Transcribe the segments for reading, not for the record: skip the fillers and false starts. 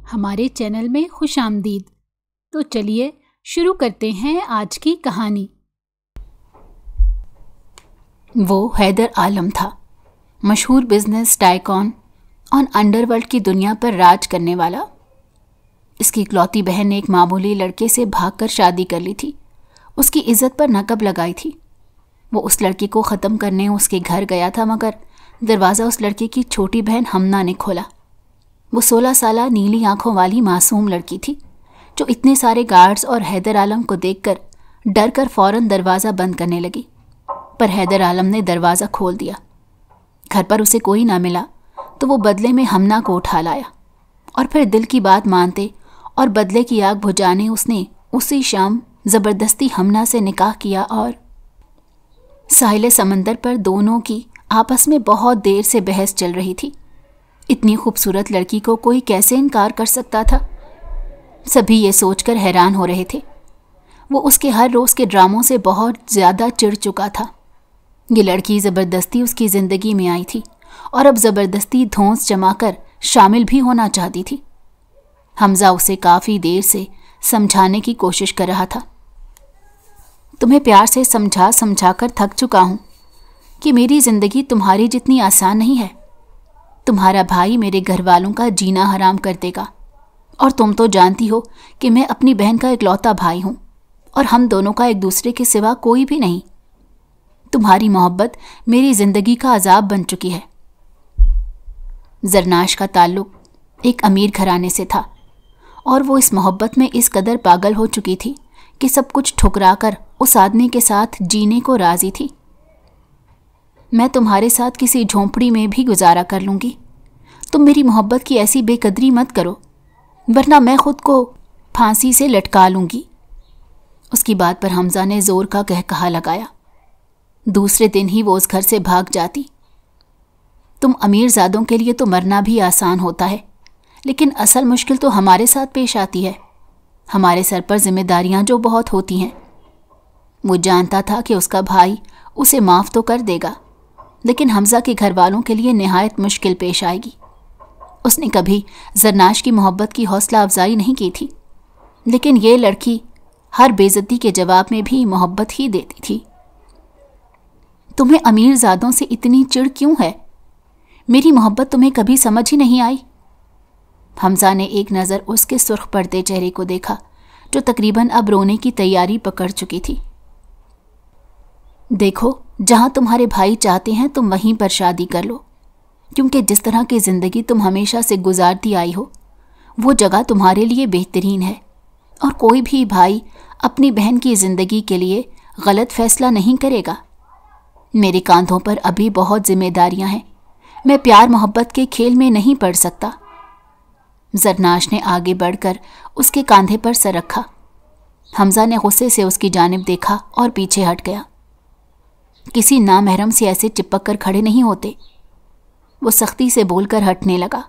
ہمارے چینل میں خوش آمدید۔ تو چلیے شروع کرتے ہیں آج کی کہانی۔ وہ حیدر عالم تھا، مشہور بزنس ٹائکون اور انڈر ورلڈ کی دنیا پر راج کرنے والا۔ اس کی اکلوتی بہن نے ایک معمولی لڑکے سے بھاگ کر شادی کر لی تھی، اس کی عزت پر نقب لگائی تھی۔ وہ اس لڑکے کو ختم کرنے اس کے گھر گیا تھا، مگر دروازہ اس لڑکے کی چھوٹی بہن ہمنا نے کھولا۔ وہ 16 سالہ نیلی آنکھوں والی معصوم لڑکی تھی جو اتنے سارے گارڈز اور حیدر عالم کو دیکھ کر ڈر کر فوراً دروازہ بند کرنے لگی، پر حیدر عالم نے دروازہ کھول دیا۔ گھر پر اسے کوئی نہ ملا تو وہ بدلے میں ہمنا کو اٹھا لایا، اور پھر دل کی بات مانتے اور بدلے کی آگ بجھانے اس نے اسی شام زبردستی ہمنا سے نکاح کیا، اور ساحل سمندر پر دونوں کی آپس میں بہت دیر سے بحث چل رہی تھی۔ اتنی خوبصورت لڑکی کو کوئی کیسے انکار کر سکتا تھا؟ سبھی یہ سوچ کر حیران ہو رہے تھے۔ وہ اس کے ہر روز کے ڈراموں سے بہت زیادہ چڑ چکا تھا۔ یہ لڑکی زبردستی اس کی زندگی میں آئی تھی اور اب زبردستی دھونس جما کر شامل بھی ہونا چاہتی تھی۔ حمزہ اسے کافی دیر سے سمجھانے کی کوشش کر رہا تھا۔ تمہیں پیار سے سمجھا کر تھک چکا ہوں کہ میری زندگی تمہاری جتنی آسان نہیں ہے۔ تمہارا بھائی میرے گھر والوں کا جینا حرام کر دے گا، اور تم تو جانتی ہو کہ میں اپنی بہن کا اکلوتا بھائی ہوں اور ہم دونوں کا ایک دوسرے کے سوا کوئی بھی نہیں۔ تمہاری محبت میری زندگی کا عذاب بن چکی ہے۔ زرناش کا تعلق ایک امیر گھرانے سے تھا، اور وہ اس محبت میں اس قدر پاگل ہو چکی تھی کہ سب کچھ ٹھکرا کر اس آدمی کے ساتھ جینے کو راضی تھی۔ میں تمہارے ساتھ کسی جھونپڑی میں بھی گزارا کر لوں گی۔ تم میری محبت کی ایسی بے قدری مت کرو، ورنہ میں خود کو پھانسی سے لٹکا لوں گی۔ اس کی بات پر حمزہ نے زور کا قہقہا لگایا۔ دوسرے دن ہی وہ اس گھر سے بھاگ جاتی۔ تم امیر زادوں کے لیے تو مرنا بھی آسان ہوتا ہے، لیکن اصل مشکل تو ہمارے ساتھ پیش آتی ہے۔ ہمارے سر پر ذمہ داریاں جو بہت ہوتی ہیں۔ وہ جانتا تھا کہ اس کا بھائی اسے معاف تو کر دے گا، لیکن حمزہ کے گھر والوں کے لیے نہایت مشکل پیش آئے گی۔ اس نے کبھی زرناش کی محبت کی حوصلہ افزائی نہیں کی تھی، لیکن یہ لڑکی ہر بے عزتی کے جواب میں بھی محبت ہی دیتی تھی۔ تمہیں امیر زادوں سے اتنی چڑ کیوں ہے؟ میری محبت تمہیں کبھی سمجھ ہی نہیں آئی؟ حمزہ نے ایک نظر اس کے سرخ پڑتے چہرے کو دیکھا جو تقریباً اب رونے کی تیاری پکڑ چکی تھی۔ دیکھو، جہاں تمہارے بھائی چاہتے ہیں تم وہیں پر شادی کر لو، کیونکہ جس طرح کی زندگی تم ہمیشہ سے گزارتی آئی ہو وہ جگہ تمہارے لیے بہترین ہے، اور کوئی بھی بھائی اپنی بہن کی زندگی کے لیے غلط فیصلہ نہیں کرے گا۔ میرے کاندھوں پر ابھی بہت ذمہ داریاں ہیں، میں پیار محبت کے کھیل میں نہیں پڑ سکتا۔ زرناش نے آگے بڑھ کر اس کے کاندھے پر سر رکھا۔ حمزہ نے غصے سے اس کی جانب دیکھا اور پیچھے ہٹ گیا۔ کسی نامحرم سے ایسے چپک کر کھڑے نہیں ہوتے۔ وہ سختی سے بول کر ہٹنے لگا۔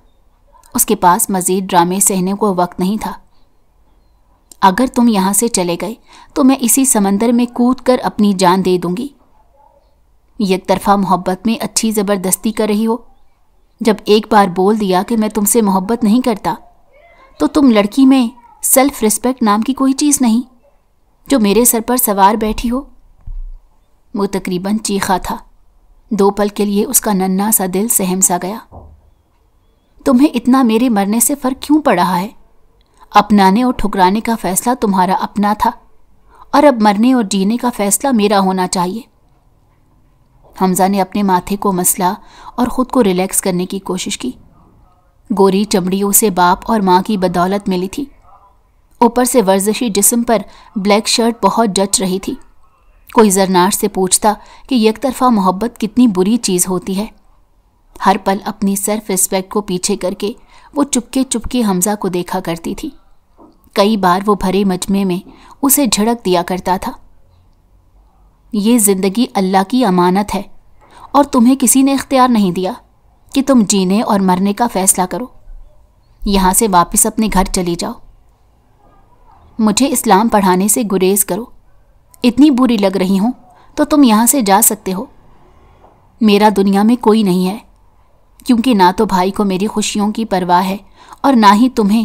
اس کے پاس مزید ڈرامے سہنے کو وقت نہیں تھا۔ اگر تم یہاں سے چلے گئے تو میں اسی سمندر میں کود کر اپنی جان دے دوں گی۔ یک طرفہ محبت میں اچھی زبردستی کر رہی ہو۔ جب ایک بار بول دیا کہ میں تم سے محبت نہیں کرتا تو تم لڑکی میں سیلف ریسپیکٹ نام کی کوئی چیز نہیں جو میرے سر پر سوار بیٹھی ہو۔ وہ تقریباً چیخا تھا۔ 2 پل کے لیے اس کا ننھا سا دل سہم سا گیا۔ تمہیں اتنا میرے مرنے سے فرق کیوں پڑ رہا ہے؟ اپنانے اور ٹھکرانے کا فیصلہ تمہارا اپنا تھا، اور اب مرنے اور جینے کا فیصلہ میرا ہونا چاہیے۔ حمزہ نے اپنے ماتھے کو مسلا اور خود کو ریلیکس کرنے کی کوشش کی۔ گوری چمڑی اسے باپ اور ماں کی بدولت ملی تھی۔ اوپر سے ورزشی جسم پر بلیک شرٹ بہت جچ رہی تھی۔ کوئی زرناش سے پوچھتا کہ یک طرفہ محبت کتنی بری چیز ہوتی ہے۔ ہر پل اپنی سیلف ریسپیکٹ کو پیچھے کر کے وہ چپکے حمزہ کو دیکھا کرتی تھی۔ کئی بار وہ بھرے مجمع میں اسے جھڑک دیا کرتا تھا۔ یہ زندگی اللہ کی امانت ہے، اور تمہیں کسی نے اختیار نہیں دیا کہ تم جینے اور مرنے کا فیصلہ کرو۔ یہاں سے واپس اپنے گھر چلی جاؤ۔ مجھے اسلام پڑھانے سے گریز کرو۔ اتنی بری لگ رہی ہوں تو تم یہاں سے جا سکتے ہو۔ میرا دنیا میں کوئی نہیں ہے، کیونکہ نہ تو بھائی کو میری خوشیوں کی پرواہ ہے اور نہ ہی تمہیں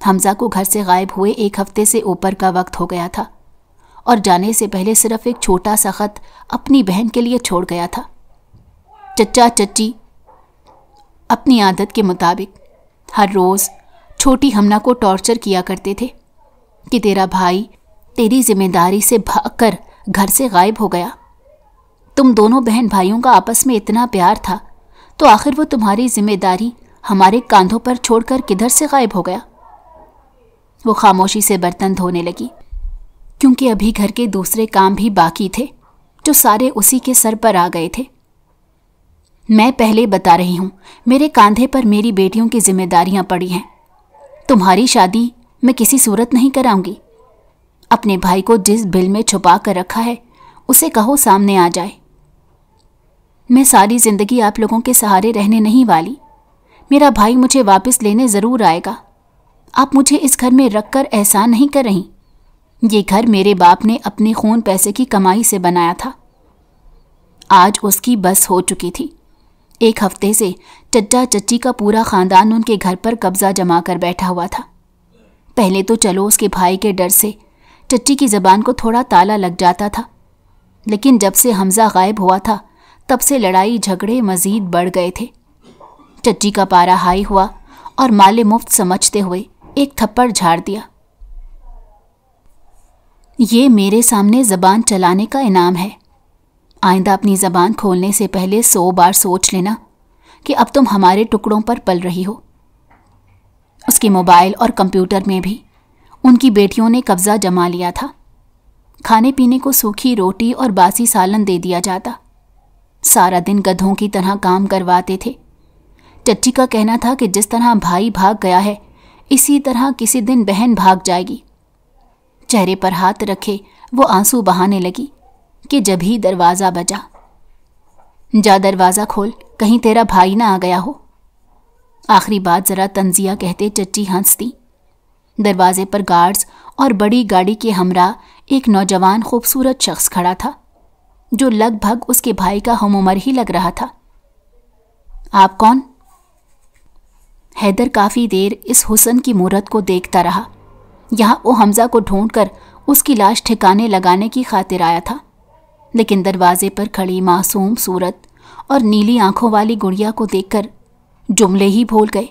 حمزہ کو گھر سے غائب ہوئے 1 ہفتے سے اوپر کا وقت ہو گیا تھا اور جانے سے پہلے صرف ایک چھوٹا سا خط اپنی بہن کے لیے چھوڑ گیا تھا۔ چچا چچی اپنی عادت کے مطابق ہر روز چھوٹی ہمنا کو ٹارچر کیا کرتے تھے کہ تیرا بھائی تیری ذمہ داری سے بھاگ کر گھر سے غائب ہو گیا۔ تم دونوں بہن بھائیوں کا آپس میں اتنا پیار تھا تو آخر وہ تمہاری ذمہ داری ہمارے کاندھوں پر چھوڑ کر کدھر سے غائب ہو گیا؟ وہ خاموشی سے برتن دھونے لگی کیونکہ ابھی گھر کے دوسرے کام بھی باقی تھے جو سارے اسی کے سر پر آ گئے تھے۔ میں پہلے بتا رہی ہوں، میرے کاندھے پر میری بیٹیوں کی ذمہ داریاں پڑی ہیں۔ تمہاری شادی میں کسی صورت نہیں کراؤں گی۔ اپنے بھائی کو جس بل میں چھپا کر رکھا ہے اسے کہو سامنے آ جائے۔ میں ساری زندگی آپ لوگوں کے سہارے رہنے نہیں والی۔ میرا بھائی مجھے واپس لینے ضرور آئے گا۔ آپ مجھے اس گھر میں رکھ کر احسان نہیں کر رہی۔ یہ گھر میرے باپ نے اپنے خون پیسے کی کمائی سے بنایا تھا۔ آج اس کی بس ہو چکی تھی۔ 1 ہفتے سے چچا چچی کا پورا خاندان ان کے گھر پر قبضہ جما کر بیٹھا ہوا تھا۔ پہلے تو چلو اس کے بھائی کے ڈر سے چچی کی زبان کو تھوڑا تالا لگ جاتا تھا، لیکن جب سے حمزہ غائب ہوا تھا تب سے لڑائی جھگڑے مزید بڑھ گئے تھے۔ چچی کا پارا ہائی ہوا اور مال مفت سمجھتے ہوئے ایک تھپڑ جھاڑ دیا۔ یہ میرے سامنے زبان چلانے کا انعام ہے۔ آئندہ اپنی زبان کھولنے سے پہلے 100 بار سوچ لینا کہ اب تم ہمارے ٹکڑوں پر پل رہی ہو۔ اس کے موبائل اور کمپیوٹر میں بھی ان کی بیٹیوں نے قبضہ جما لیا تھا۔ کھانے پینے کو سوکھی روٹی اور باسی سالن دے دیا جاتا۔ سارا دن گدھوں کی طرح کام کرواتے تھے۔ چچی کا کہنا تھا کہ جس طرح بھائی بھاگ گیا ہے اسی طرح کسی دن بہن بھاگ جائے گی۔ چہرے پر ہاتھ رکھے وہ آنسو بہانے لگی کہ جب ہی دروازہ بجا۔ جا دروازہ کھول، کہیں تیرا بھائی نہ آ گیا ہو۔ آخری بات ذرا تنزیہ کہتے چچی ہنستی۔ دروازے پر گارڈز اور بڑی گاڑی کے ہمراہ ایک نوجوان خوبصورت شخص کھڑا تھا جو لگ بھگ اس کے بھائی کا ہم عمر ہی لگ رہا تھا۔ آپ کون؟ حیدر کافی دیر اس حسن کی مورت کو دیکھتا رہا۔ یہاں وہ حمزہ کو ڈھونڈ کر اس کی لاش ٹھکانے لگانے کی خاطر آیا تھا، لیکن دروازے پر کھڑی معصوم صورت اور نیلی آنکھوں والی گڑیا کو دیکھ کر جملے ہی بھول گئے۔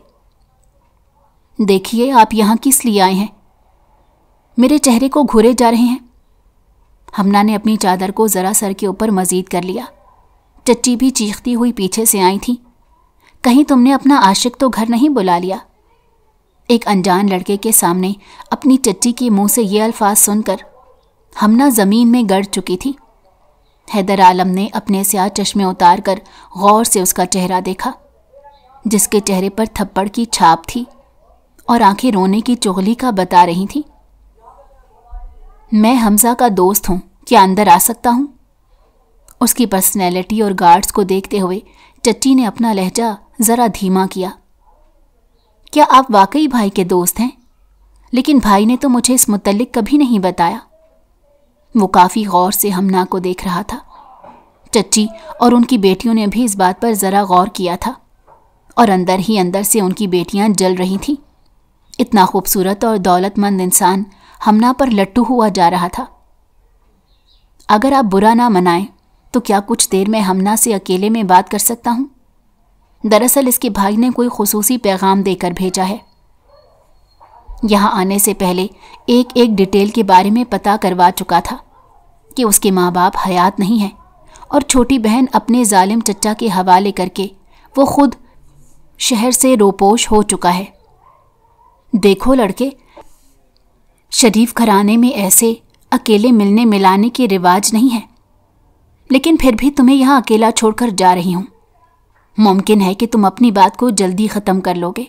دیکھیے آپ یہاں کس لیے آئے ہیں؟ میرے چہرے کو گھورے جا رہے ہیں۔ ہمنا نے اپنی چادر کو ذرا سر کے اوپر مزید کر لیا۔ چچی بھی چیختی ہوئی پیچھے سے آئی تھی۔ کہیں تم نے اپنا عاشق تو گھر نہیں بلا لیا؟ ایک انجان لڑکے کے سامنے اپنی چچی کے منہ سے یہ الفاظ سن کر ہمنا زمین میں گڑ چکی تھی۔ حیدر عالم نے اپنے سیاہ چشمے اتار کر غور سے اس کا چہرہ دیکھا، جس کے چہرے پر تھپڑ کی چھاپ تھی اور آنکھیں رونے کی چغلی کا بتا رہی تھیں۔ میں حمزہ کا دوست ہوں، کیا اندر آ سکتا ہوں؟ اس کی پرسنالٹی اور گارڈز کو دیکھتے ہوئے چچی نے اپنا لہجہ ذرا دھیما کیا۔ کیا آپ واقعی بھائی کے دوست ہیں؟ لیکن بھائی نے تو مجھے اس متعلق کبھی نہیں بتایا۔ وہ کافی غور سے ہمنا کو دیکھ رہا تھا۔ چچی اور ان کی بیٹیوں نے بھی اس بات پر ذرا غور کیا تھا اور اندر ہی اندر سے ان کی بیٹیاں جل رہی تھیں۔ اتنا خوبصورت اور دولت مند انسان ہمنا پر لٹو ہوا جا رہا تھا۔ اگر آپ برا نہ منائیں تو کیا کچھ دیر میں ہمنا سے اکیلے میں بات کر سکتا ہوں؟ دراصل اس کے بھائی نے کوئی خصوصی پیغام دے کر بھیجا ہے۔ یہاں آنے سے پہلے ایک ڈیٹیل کے بارے میں پتہ کروا چکا تھا کہ اس کے ماں باپ حیات نہیں ہیں اور چھوٹی بہن اپنے ظالم چچا کے حوالے کر کے وہ خود شہر سے روپوش ہو چکا ہے۔ دیکھو لڑکے، شریف گھرانے میں ایسے اکیلے ملنے ملانے کے رواج نہیں ہے، لیکن پھر بھی تمہیں یہاں اکیلا چھوڑ کر جا رہی ہوں۔ ممکن ہے کہ تم اپنی بات کو جلدی ختم کر لو گے۔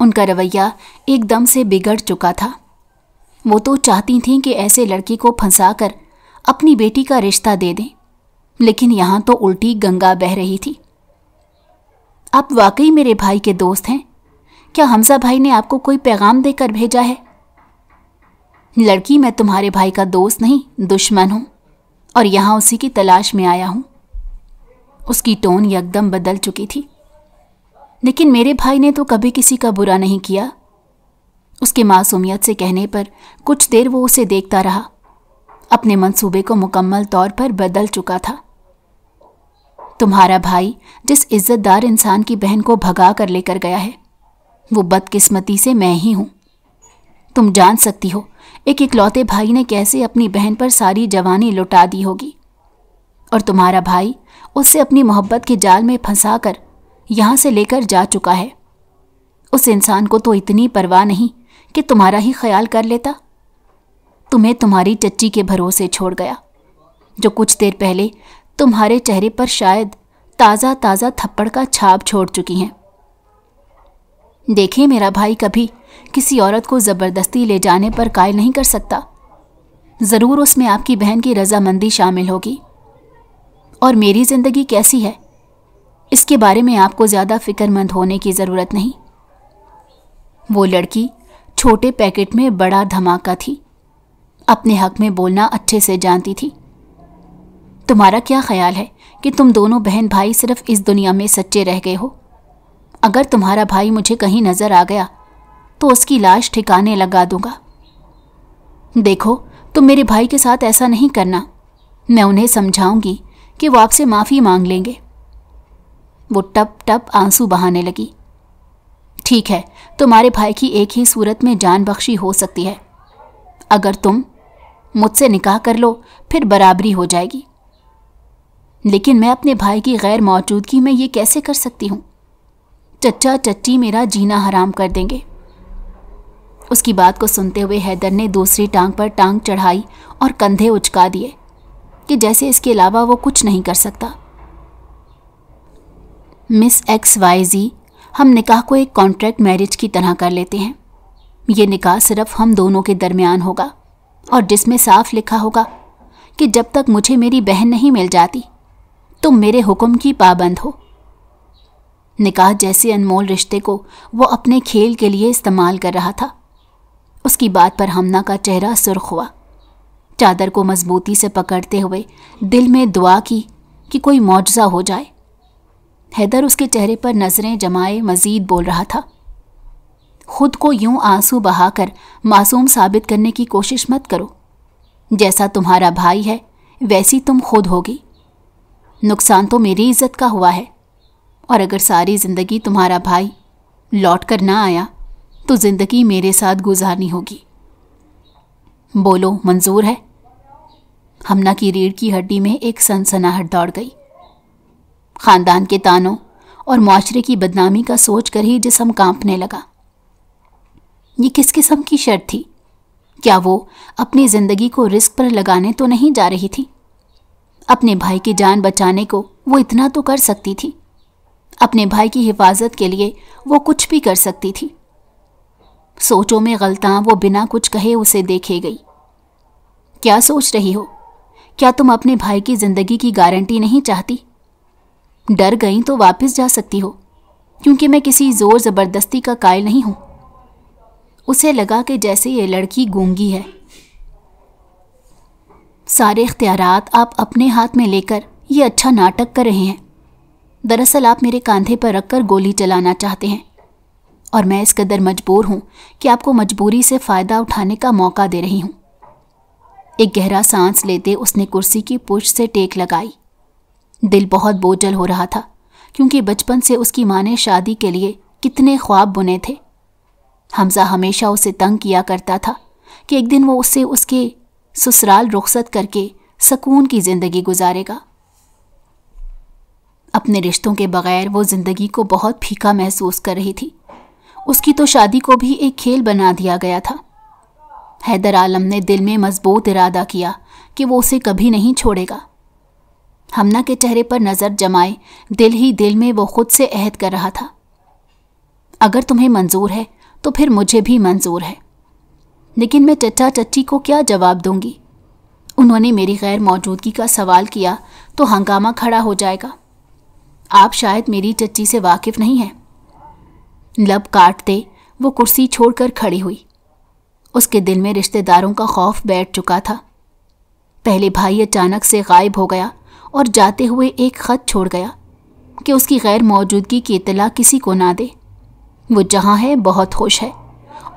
ان کا رویہ ایک دم سے بگڑ چکا تھا۔ وہ تو چاہتی تھیں کہ ایسے لڑکی کو پھنسا کر اپنی بیٹی کا رشتہ دے دیں، لیکن یہاں تو الٹی گنگا بہہ رہی تھی۔ آپ واقعی میرے بھائی کے دوست ہیں؟ کیا حمزہ بھائی نے آپ کو کوئی پیغام دے کر بھیجا ہے؟ لڑکی، میں تمہارے بھائی کا دوست نہیں دشمن ہوں، اور یہاں اسی کی تلاش میں آیا ہوں۔ اس کی ٹون یکدم بدل چکی تھی۔ لیکن میرے بھائی نے تو کبھی کسی کا برا نہیں کیا۔ اس کی معصومیت سے کہنے پر کچھ دیر وہ اسے دیکھتا رہا۔ اپنے منصوبے کو مکمل طور پر بدل چکا تھا۔ تمہارا بھائی جس عزت دار انسان کی بہن کو بھگا کر لے کر گیا ہے، وہ بدقسمتی سے میں ہی ہوں۔ تم جان سکتی ہو ایک اکلوتے بھائی نے کیسے اپنی بہن پر ساری جوانی لٹا دی ہوگی، اور تمہارا بھائی اس سے اپنی محبت کے جال میں پھنسا کر یہاں سے لے کر جا چکا ہے۔ اس انسان کو تو اتنی پرواہ نہیں کہ تمہارا ہی خیال کر لیتا۔ تمہیں تمہاری چچی کے بھروسے چھوڑ گیا، جو کچھ دیر پہلے تمہارے چہرے پر شاید تازہ تازہ تھپڑ کا چھاپ چھوڑ چکی ہیں۔ دیکھیں، میرا بھائی کبھی کسی عورت کو زبردستی لے جانے پر قائل نہیں کر سکتا۔ ضرور اس میں آپ کی بہن کی رضامندی شامل ہوگی۔ اور میری زندگی کیسی ہے، اس کے بارے میں آپ کو زیادہ فکر مند ہونے کی ضرورت نہیں۔ وہ لڑکی چھوٹے پیکٹ میں بڑا دھماکہ تھی، اپنے حق میں بولنا اچھے سے جانتی تھی۔ تمہارا کیا خیال ہے کہ تم دونوں بہن بھائی صرف اس دنیا میں سچے رہ گئے ہو؟ اگر تمہارا بھائی مجھے کہیں نظر آ گیا تو اس کی لاش ٹھکانے لگا دوں گا۔ دیکھو، تم میرے بھائی کے ساتھ ایسا نہیں کرنا۔ میں انہیں سمجھاؤں گی کہ وہ آپ سے معافی مانگ لیں گے۔ وہ ٹپ ٹپ آنسو بہانے لگی۔ ٹھیک ہے، تمہارے بھائی کی ایک ہی صورت میں جان بخشی ہو سکتی ہے۔ اگر تم مجھ سے نکاح کر لو پھر برابری ہو جائے گی، لیکن میں اپنے بھائی کی غیر موجودگی میں یہ کیسے کر سکتی ہوں؟ چچا چچی میرا جینا حرام کر دیں گے۔ اس کی بات کو سنتے ہوئے حیدر نے دوسری ٹانگ پر ٹانگ چڑھائی اور کندھے اچکا دیے کہ جیسے اس کے علاوہ وہ کچھ نہیں کر سکتا۔ مس ایکس وائی زی، ہم نکاح کو ایک کانٹریکٹ میرج کی طرح کر لیتے ہیں۔ یہ نکاح صرف ہم دونوں کے درمیان ہوگا، اور جس میں صاف لکھا ہوگا کہ جب تک مجھے میری بہن نہیں مل جاتی تم میرے حکم کی پابند ہو۔ نکاح جیسے انمول رشتے کو وہ اپنے کھیل کے لیے استعمال کر رہا تھا۔ اس کی بات پر ہمنا کا چہرہ سرخ ہوا۔ چادر کو مضبوطی سے پکڑتے ہوئے دل میں دعا کی کہ کوئی معجزہ ہو جائے۔ حیدر اس کے چہرے پر نظریں جمائے مزید بول رہا تھا، خود کو یوں آنسو بہا کر معصوم ثابت کرنے کی کوشش مت کرو۔ جیسا تمہارا بھائی ہے ویسی تم خود ہوگی۔ نقصان تو میری عزت کا ہوا ہے، اور اگر ساری زندگی تمہارا بھائی لوٹ کر نہ آیا تو زندگی میرے ساتھ گزارنی ہوگی۔ بولو، منظور ہے؟ ہمنا کی ریڑھ کی ہڈی میں ایک سنسناہٹ دوڑ گئی۔ خاندان کے تانوں اور معاشرے کی بدنامی کا سوچ کر ہی جسم کانپنے لگا۔ یہ کس قسم کی شرط تھی؟ کیا وہ اپنی زندگی کو رسک پر لگانے تو نہیں جا رہی تھی؟ اپنے بھائی کی جان بچانے کو وہ اتنا تو کر سکتی تھی۔ اپنے بھائی کی حفاظت کے لیے وہ کچھ بھی کر سکتی تھی۔ سوچوں میں غلطاں وہ بنا کچھ کہے اسے دیکھے گئی۔ کیا سوچ رہی ہو؟ کیا تم اپنے بھائی کی زندگی کی گارنٹی نہیں چاہتی؟ ڈر گئی تو واپس جا سکتی ہو، کیونکہ میں کسی زور زبردستی کا قائل نہیں ہوں۔ اسے لگا کہ جیسے یہ لڑکی گونگی ہے۔ سارے اختیارات آپ اپنے ہاتھ میں لے کر یہ اچھا ناٹک کر رہے ہیں۔ دراصل آپ میرے کاندھے پر رکھ کر گولی چلانا چاہتے ہیں، اور میں اس قدر مجبور ہوں کہ آپ کو مجبوری سے فائدہ اٹھانے کا موقع دے رہی ہوں۔ ایک گہرا سانس لیتے اس نے کرسی کی پشت سے ٹیک لگائی۔ دل بہت بوجھل ہو رہا تھا، کیونکہ بچپن سے اس کی ماں نے شادی کے لیے کتنے خواب بنے تھے۔ حمزہ ہمیشہ اسے تنگ کیا کرتا تھا کہ ایک دن وہ اسے اس کے سسرال رخصت کر کے سکون کی زندگی گزارے گا۔ اپنے رشتوں کے بغیر وہ زندگی کو بہت پھیکا محسوس کر رہی تھی۔ اس کی تو شادی کو بھی ایک کھیل بنا دیا گیا تھا۔ حیدر عالم نے دل میں مضبوط ارادہ کیا کہ وہ اسے کبھی نہیں چھوڑے گا۔ ہمنا کے چہرے پر نظر جمائے دل ہی دل میں وہ خود سے عہد کر رہا تھا، اگر تمہیں منظور ہے تو پھر مجھے بھی منظور ہے، لیکن میں چچا چچی کو کیا جواب دوں گی؟ انہوں نے میری غیر موجودگی کا سوال کیا تو ہنگامہ کھڑا ہو جائے گا۔ آپ شاید میری چچی سے واقف نہیں ہیں۔ لب کاٹتے وہ کرسی چھوڑ کر کھڑی ہوئی۔ اس کے دل میں رشتہ داروں کا خوف بیٹھ چکا تھا۔ پہلے بھائی اچانک سے غائب ہو گیا اور جاتے ہوئے ایک خط چھوڑ گیا کہ اس کی غیر موجودگی کی اطلاع کسی کو نہ دے۔ وہ جہاں ہے بہت خوش ہے،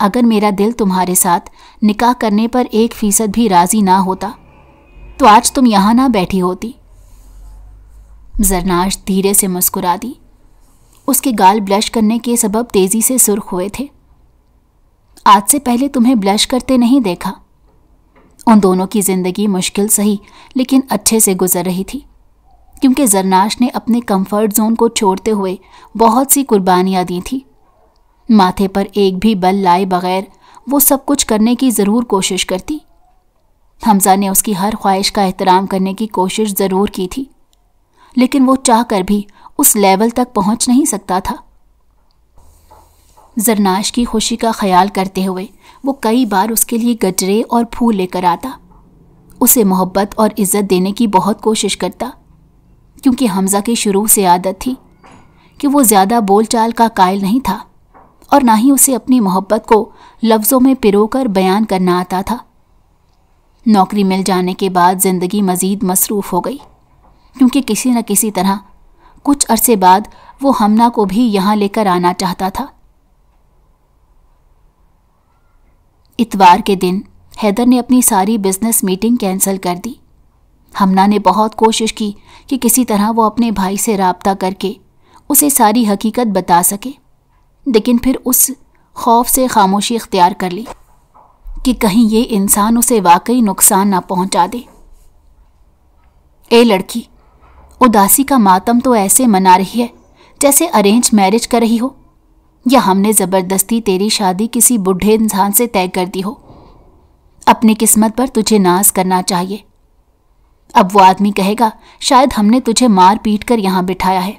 اگر میرا دل تمہارے ساتھ نکاح کرنے پر 1% بھی راضی نہ ہوتا تو آج تم یہاں نہ بیٹھی ہوتی۔ زرناش دھیرے سے مسکرا دی۔ اس کے گال بلش کرنے کے سبب تیزی سے سرخ ہوئے تھے۔ آج سے پہلے تمہیں بلش کرتے نہیں دیکھا۔ ان دونوں کی زندگی مشکل سہی لیکن اچھے سے گزر رہی تھی، کیونکہ زرناش نے اپنے کمفرٹ زون کو چھوڑتے ہوئے بہت سی قربانیاں دی تھی۔ ماتھے پر ایک بھی بل لائے بغیر وہ سب کچھ کرنے کی ضرور کوشش کرتی۔ حمزہ نے اس کی ہر خواہش کا احترام کرنے کی کوشش ضرور کی تھی، لیکن وہ چاہ کر بھی اس لیول تک پہنچ نہیں سکتا تھا۔ زرناش کی خوشی کا خیال کرتے ہوئے وہ کئی بار اس کے لیے گجرے اور پھول لے کر آتا، اسے محبت اور عزت دینے کی بہت کوشش کرتا، کیونکہ حمزہ کی شروع سے عادت تھی کہ وہ زیادہ بول چال کا قائل نہیں تھا اور نہ ہی اسے اپنی محبت کو لفظوں میں پرو کر بیان کرنا آتا تھا۔ نوکری مل جانے کے بعد زندگی مزید مصروف ہو گئی، کیونکہ کسی نہ کسی طرح کچھ عرصے بعد وہ ہمنا کو بھی یہاں لے کر آنا چاہتا تھا۔ اتوار کے دن حیدر نے اپنی ساری بزنس میٹنگ کینسل کر دی۔ ہمنا نے بہت کوشش کی کہ کسی طرح وہ اپنے بھائی سے رابطہ کر کے اسے ساری حقیقت بتا سکے، لیکن پھر اس خوف سے خاموشی اختیار کر لی کہ کہیں یہ انسان اسے واقعی نقصان نہ پہنچا دے۔ اے لڑکی، اداسی کا ماتم تو ایسے منا رہی ہے جیسے ارینج میرج کر رہی ہو، یا ہم نے زبردستی تیری شادی کسی بڈھے انسان سے طے کر دی ہو۔ اپنی قسمت پر تجھے ناز کرنا چاہیے۔ اب وہ آدمی کہے گا شاید ہم نے تجھے مار پیٹ کر یہاں بٹھایا ہے۔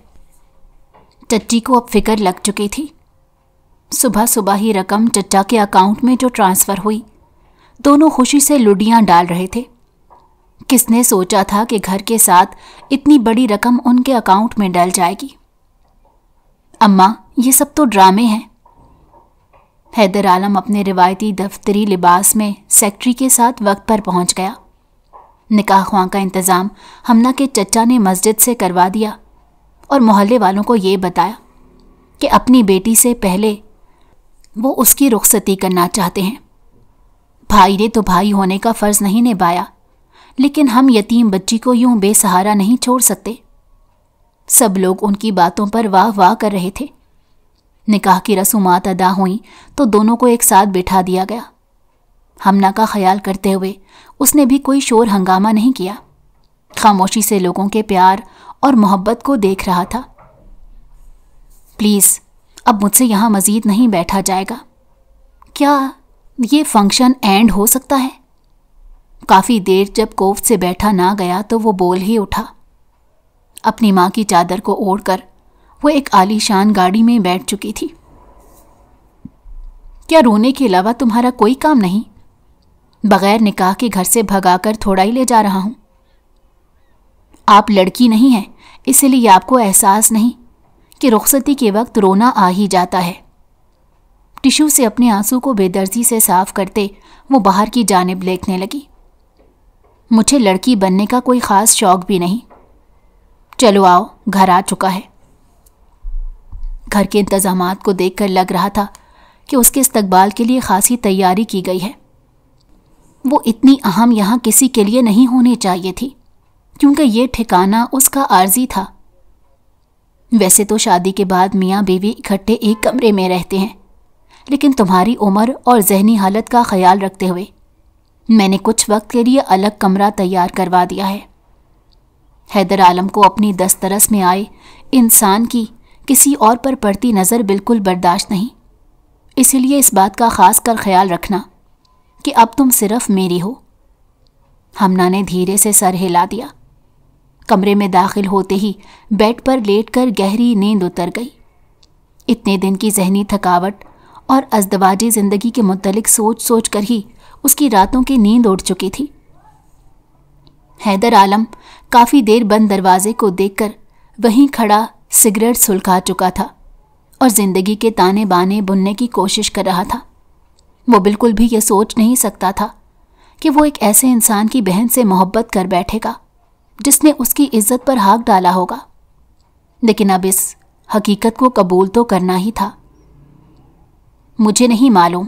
چچی کو اب فکر لگ چکی تھی۔ صبح صبح ہی رقم چچا کے اکاؤنٹ میں جو ٹرانسفر ہوئی، دونوں خوشی سے لڈیاں ڈال رہے تھے۔ کس نے سوچا تھا کہ گھر کے ساتھ اتنی بڑی رقم ان کے اکاؤنٹ میں ڈل جائے گی؟ اماں، یہ سب تو ڈرامے ہیں۔ حیدر عالم اپنے روایتی دفتری لباس میں سیکٹری کے ساتھ وقت پر پہنچ گیا۔ نکاح خواں کا انتظام ہمنا کے چچا نے مسجد سے کروا دیا اور محلے والوں کو یہ بتایا کہ اپنی بیٹی سے پہلے وہ اس کی رخصتی کرنا چاہتے ہیں۔ بھائی نے تو بھائی ہونے کا فرض نہیں نبھایا، لیکن ہم یتیم بچی کو یوں بے سہارا نہیں چھوڑ سکتے۔ سب لوگ ان کی باتوں پر واہ واہ کر رہے تھے۔ نکاح کی رسومات ادا ہوئیں تو دونوں کو ایک ساتھ بٹھا دیا گیا۔ ہمنا کا خیال کرتے ہوئے اس نے بھی کوئی شور ہنگامہ نہیں کیا، خاموشی سے لوگوں کے پیار اور محبت کو دیکھ رہا تھا۔ پلیز، اب مجھ سے یہاں مزید نہیں بیٹھا جائے گا۔ کیا یہ فنکشن اینڈ ہو سکتا ہے؟ کافی دیر جب کوفت سے بیٹھا نہ گیا تو وہ بول ہی اٹھا۔ اپنی ماں کی چادر کو اوڑھ کر وہ ایک عالی شان گاڑی میں بیٹھ چکی تھی۔ کیا رونے کے علاوہ تمہارا کوئی کام نہیں؟ بغیر نکاح کے گھر سے بھگا کر تھوڑا ہی لے جا رہا ہوں۔ آپ لڑکی نہیں ہیں، اسی لیے آپ کو احساس نہیں کہ رخصتی کے وقت رونا آ ہی جاتا ہے۔ ٹشو سے اپنے آنسو کو بے درزی سے صاف کرتے وہ باہر کی جانب دیکھنے لگی۔ مجھے لڑکی بننے کا کوئی خاص شوق بھی نہیں۔ چلو آؤ، گھر آ چکا ہے۔ گھر کے انتظامات کو دیکھ کر لگ رہا تھا کہ اس کے استقبال کے لیے خاصی تیاری کی گئی ہے۔ وہ اتنی اہم یہاں کسی کے لیے نہیں ہونی چاہیے تھی، کیونکہ یہ ٹھکانہ اس کا عارضی تھا۔ ویسے تو شادی کے بعد میاں بیوی اکٹھے ایک کمرے میں رہتے ہیں، لیکن تمہاری عمر اور ذہنی حالت کا خیال رکھتے ہوئے میں نے کچھ وقت کے لیے الگ کمرہ تیار کروا دیا ہے۔ حیدر عالم کو اپنی دسترس میں آئے انسان کی کسی اور پر پڑتی نظر بالکل برداشت نہیں، اسی لیے اس بات کا خاص کر خیال رکھنا کہ اب تم صرف میری ہو۔ ہمنا نے دھیرے سے سر ہلا دیا۔ کمرے میں داخل ہوتے ہی بیڈ پر لیٹ کر گہری نیند اتر گئی۔ اتنے دن کی ذہنی تھکاوٹ اور ازدواجی زندگی کے متعلق سوچ سوچ کر ہی اس کی راتوں کی نیند اڑ چکی تھی۔ حیدر عالم کافی دیر بند دروازے کو دیکھ کر وہیں کھڑا سگریٹ سلگا چکا تھا اور زندگی کے تانے بانے بننے کی کوشش کر رہا تھا۔ وہ بالکل بھی یہ سوچ نہیں سکتا تھا کہ وہ ایک ایسے انسان کی بہن سے محبت کر بیٹھے گا جس نے اس کی عزت پر ہاتھ ڈالا ہوگا، لیکن اب اس حقیقت کو قبول تو کرنا ہی تھا۔ مجھے نہیں معلوم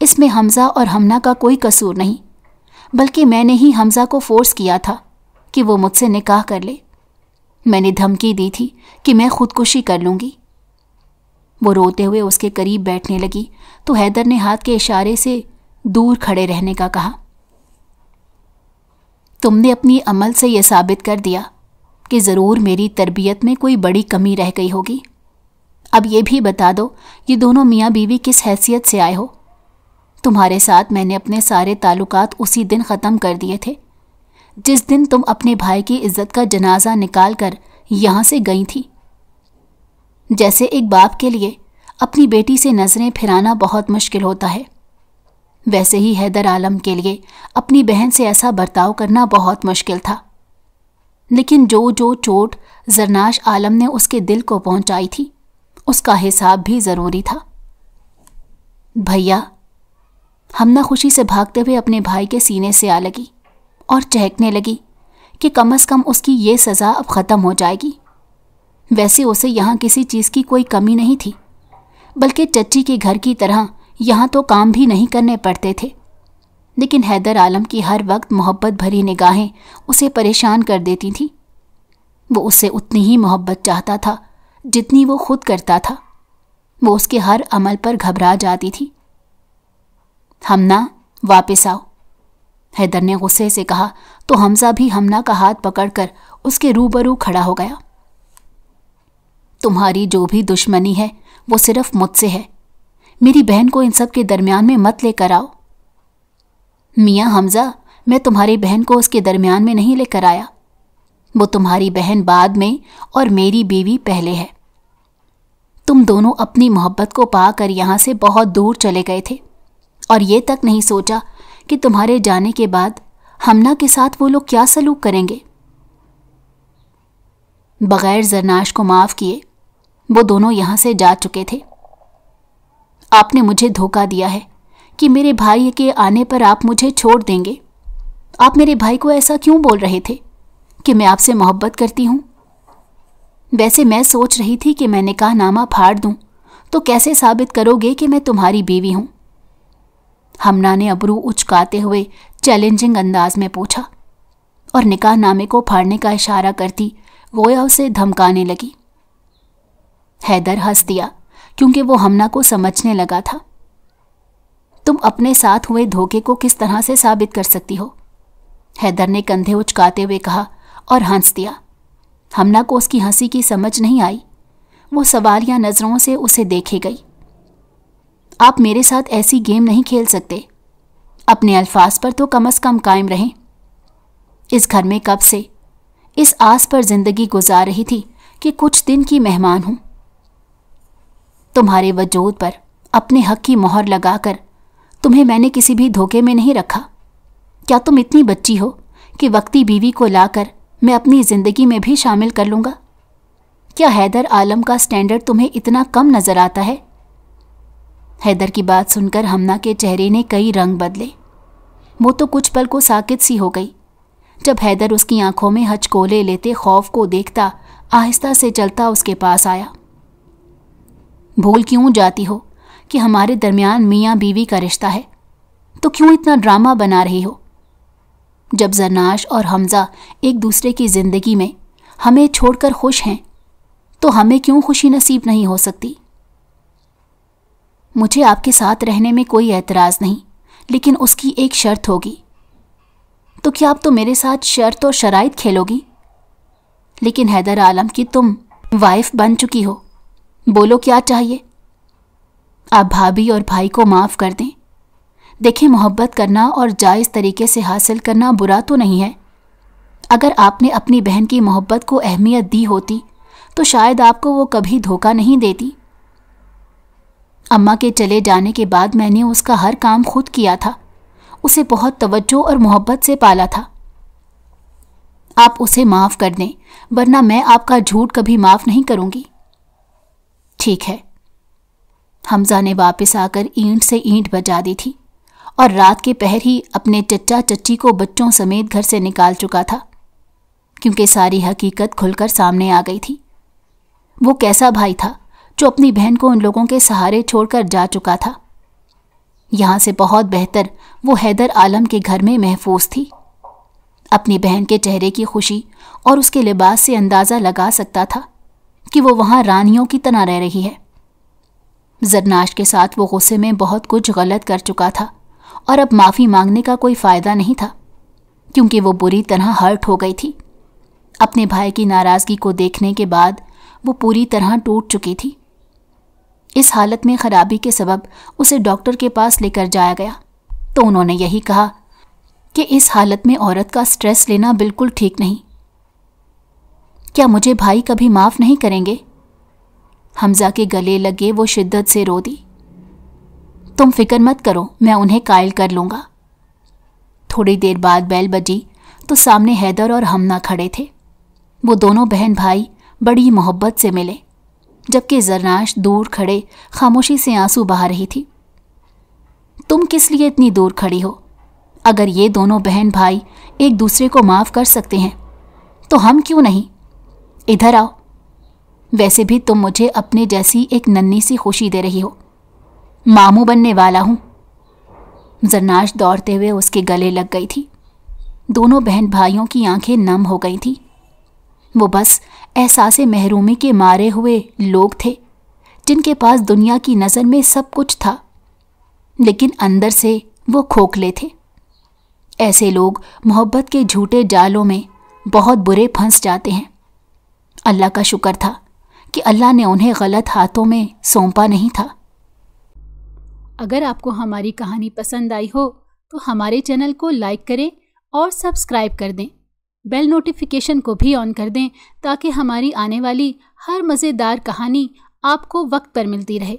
اس میں حمزہ اور ہمنا کا کوئی قصور نہیں، بلکہ میں نے ہی حمزہ کو فورس کیا تھا کہ وہ مجھ سے نکاح کر لے۔ میں نے دھمکی دی تھی کہ میں خودکشی کر لوں گی۔ وہ روتے ہوئے اس کے قریب بیٹھنے لگی تو حیدر نے ہاتھ کے اشارے سے دور کھڑے رہنے کا کہا۔ تم نے اپنی عمل سے یہ ثابت کر دیا کہ ضرور میری تربیت میں کوئی بڑی کمی رہ گئی ہوگی۔ اب یہ بھی بتا دو یہ دونوں میاں بیوی کس حیثیت سے آئے ہو؟ تمہارے ساتھ میں نے اپنے سارے تعلقات اسی دن ختم کر دیے تھے جس دن تم اپنے بھائی کی عزت کا جنازہ نکال کر یہاں سے گئی تھی۔ جیسے ایک باپ کے لیے اپنی بیٹی سے نظریں پھرانا بہت مشکل ہوتا ہے، ویسے ہی حیدر عالم کے لیے اپنی بہن سے ایسا برتاؤ کرنا بہت مشکل تھا۔ لیکن جو چوٹ زرناش عالم نے اس کے دل کو پہنچائی تھی اس کا حساب بھی ضروری تھا۔ بھیا، ہمنا خوشی سے بھاگتے ہوئے اپنے بھائی کے سینے سے آ لگی اور چہکنے لگی کہ کم از کم اس کی یہ سزا اب ختم ہو جائے گی۔ ویسے اسے یہاں کسی چیز کی کوئی کمی نہیں تھی، بلکہ چچی کے گھر کی طرح یہاں تو کام بھی نہیں کرنے پڑتے تھے، لیکن حیدر عالم کی ہر وقت محبت بھری نگاہیں اسے پریشان کر دیتی تھیں۔ وہ اس سے اتنی ہی محبت چاہتا تھا جتنی وہ خود کرتا تھا۔ وہ اس کے ہر عمل پر گھبرا جاتی تھی۔ ہمنا، واپس آؤ، حیدر نے غصے سے کہا تو حمزہ بھی ہمنا کا ہاتھ پکڑ کر اس کے روبرو کھڑا ہو گیا۔ تمہاری جو بھی دشمنی ہے وہ صرف مجھ سے ہے، میری بہن کو ان سب کے درمیان میں مت لے کر آؤ۔ میاں حمزہ، میں تمہاری بہن کو اس کے درمیان میں نہیں لے کر آیا، وہ تمہاری بہن بعد میں اور میری بیوی پہلے ہے۔ تم دونوں اپنی محبت کو پا کر یہاں سے بہت دور چلے گئے تھے اور یہ تک نہیں سوچا کہ تمہارے جانے کے بعد ہمنا کے ساتھ وہ لوگ کیا سلوک کریں گے۔ بغیر زرناش کو معاف کیے وہ دونوں یہاں سے جا چکے تھے۔ آپ نے مجھے دھوکہ دیا ہے کہ میرے بھائی کے آنے پر آپ مجھے چھوڑ دیں گے۔ آپ میرے بھائی کو ایسا کیوں بول رہے تھے کہ میں آپ سے محبت کرتی ہوں؟ ویسے میں سوچ رہی تھی کہ میں نکاح نامہ پھاڑ دوں تو کیسے ثابت کرو گے کہ میں تمہاری بیوی ہوں؟ ہمنا نے ابرو اچکاتے ہوئے چیلنجنگ انداز میں پوچھا اور نکاح نامے کو پھاڑنے کا اشارہ کرتی گویا اسے دھمکانے لگی۔ حیدر ہنس دیا کیونکہ وہ ہمنا کو سمجھنے لگا تھا۔ تم اپنے ساتھ ہوئے دھوکے کو کس طرح سے ثابت کر سکتی ہو؟ حیدر نے کندھے اچکاتے ہوئے کہا اور ہنس دیا۔ ہمنا کو اس کی ہنسی کی سمجھ نہیں آئی، وہ سوالیہ نظروں سے اسے دیکھے گئی۔ آپ میرے ساتھ ایسی گیم نہیں کھیل سکتے، اپنے الفاظ پر تو کم از کم قائم رہیں۔ اس گھر میں کب سے اس آس پر زندگی گزار رہی تھی کہ کچھ دن کی مہمان ہوں۔ تمہارے وجود پر اپنے حق کی مہر لگا کر تمہیں میں نے کسی بھی دھوکے میں نہیں رکھا۔ کیا تم اتنی بچی ہو کہ وقتی بیوی کو لا کر میں اپنی زندگی میں بھی شامل کر لوں گا؟ کیا حیدر عالم کا سٹینڈرڈ تمہیں اتنا کم نظر آتا ہے؟ حیدر کی بات سن کر ہمنا کے چہرے نے کئی رنگ بدلے۔ وہ تو کچھ پل کو ساکت سی ہو گئی جب حیدر اس کی آنکھوں میں ہچکولے لیتے خوف کو دیکھتا آہستہ سے چلتا اس کے پاس آیا۔ بھول کیوں جاتی ہو کہ ہمارے درمیان میاں بیوی کا رشتہ ہے؟ تو کیوں اتنا ڈرامہ بنا رہی ہو؟ جب زرناش اور حمزہ ایک دوسرے کی زندگی میں ہمیں چھوڑ کر خوش ہیں تو ہمیں کیوں خوشی نصیب نہیں ہو سکتی؟ مجھے آپ کے ساتھ رہنے میں کوئی اعتراض نہیں، لیکن اس کی ایک شرط ہوگی۔ تو کیا آپ تو میرے ساتھ شرط اور شرائط کھیلو گی؟ لیکن حیدر عالم کی تم وائف بن چکی ہو، بولو کیا چاہیے؟ آپ بھابھی اور بھائی کو معاف کر دیں۔ دیکھیں، محبت کرنا اور جائز طریقے سے حاصل کرنا برا تو نہیں ہے۔ اگر آپ نے اپنی بہن کی محبت کو اہمیت دی ہوتی تو شاید آپ کو وہ کبھی دھوکہ نہیں دیتی۔ اماں کے چلے جانے کے بعد میں نے اس کا ہر کام خود کیا تھا، اسے بہت توجہ اور محبت سے پالا تھا۔ آپ اسے معاف کر دیں ورنہ میں آپ کا جھوٹ کبھی معاف نہیں کروں گی۔ ٹھیک ہے۔ حمزہ نے واپس آ کر اینٹ سے اینٹ بجا دی تھی اور رات کے پہر ہی اپنے چچا چچی کو بچوں سمیت گھر سے نکال چکا تھا، کیونکہ ساری حقیقت کھل کر سامنے آ گئی تھی۔ وہ کیسا بھائی تھا جو اپنی بہن کو ان لوگوں کے سہارے چھوڑ کر جا چکا تھا؟ یہاں سے بہت بہتر وہ حیدر عالم کے گھر میں محفوظ تھی۔ اپنی بہن کے چہرے کی خوشی اور اس کے لباس سے اندازہ لگا سکتا تھا کہ وہ وہاں رانیوں کی طرح رہ رہی ہے۔ زرناش کے ساتھ وہ غصے میں بہت کچھ غلط کر چکا تھا اور اب معافی مانگنے کا کوئی فائدہ نہیں تھا، کیونکہ وہ بری طرح ہرٹ ہو گئی تھی۔ اپنے بھائی کی ناراضگی کو دیکھنے کے بعد وہ پوری طرح ٹوٹ چکی تھی۔ اس حالت میں خرابی کے سبب اسے ڈاکٹر کے پاس لے کر جایا گیا تو انہوں نے یہی کہا کہ اس حالت میں عورت کا سٹریس لینا بالکل ٹھیک نہیں۔ کیا مجھے بھائی کبھی معاف نہیں کریں گے؟ حمزہ کے گلے لگے وہ شدت سے رو دی۔ تم فکر مت کرو، میں انہیں قائل کر لوں گا۔ تھوڑی دیر بعد بیل بجی تو سامنے حیدر اور ہمنا کھڑے تھے۔ وہ دونوں بہن بھائی بڑی محبت سے ملے، جبکہ زرناش دور کھڑے خاموشی سے آنسو بہا رہی تھی۔ تم کس لیے اتنی دور کھڑی ہو؟ اگر یہ دونوں بہن بھائی ایک دوسرے کو معاف کر سکتے ہیں تو ہم کیوں نہیں؟ ادھر آؤ۔ ویسے بھی تم مجھے اپنے جیسی ایک ننھی سی خوشی دے رہی ہو۔ ماموں بننے والا ہوں۔ زرناش دوڑتے ہوئے اس کے گلے لگ گئی تھی۔ دونوں بہن بھائیوں کی آنکھیں نم ہو گئی تھیں۔ وہ بس احساس محرومی کے مارے ہوئے لوگ تھے جن کے پاس دنیا کی نظر میں سب کچھ تھا، لیکن اندر سے وہ کھوکھلے تھے۔ ایسے لوگ محبت کے جھوٹے جالوں میں بہت برے پھنس جاتے ہیں۔ اللہ کا شکر تھا کہ اللہ نے انہیں غلط ہاتھوں میں سونپا نہیں تھا۔ اگر آپ کو ہماری کہانی پسند آئی ہو تو ہمارے چینل کو لائک کریں اور سبسکرائب کر دیں۔ بیل نوٹیفیکیشن کو بھی آن کر دیں تاکہ ہماری آنے والی ہر مزیدار کہانی آپ کو وقت پر ملتی رہے۔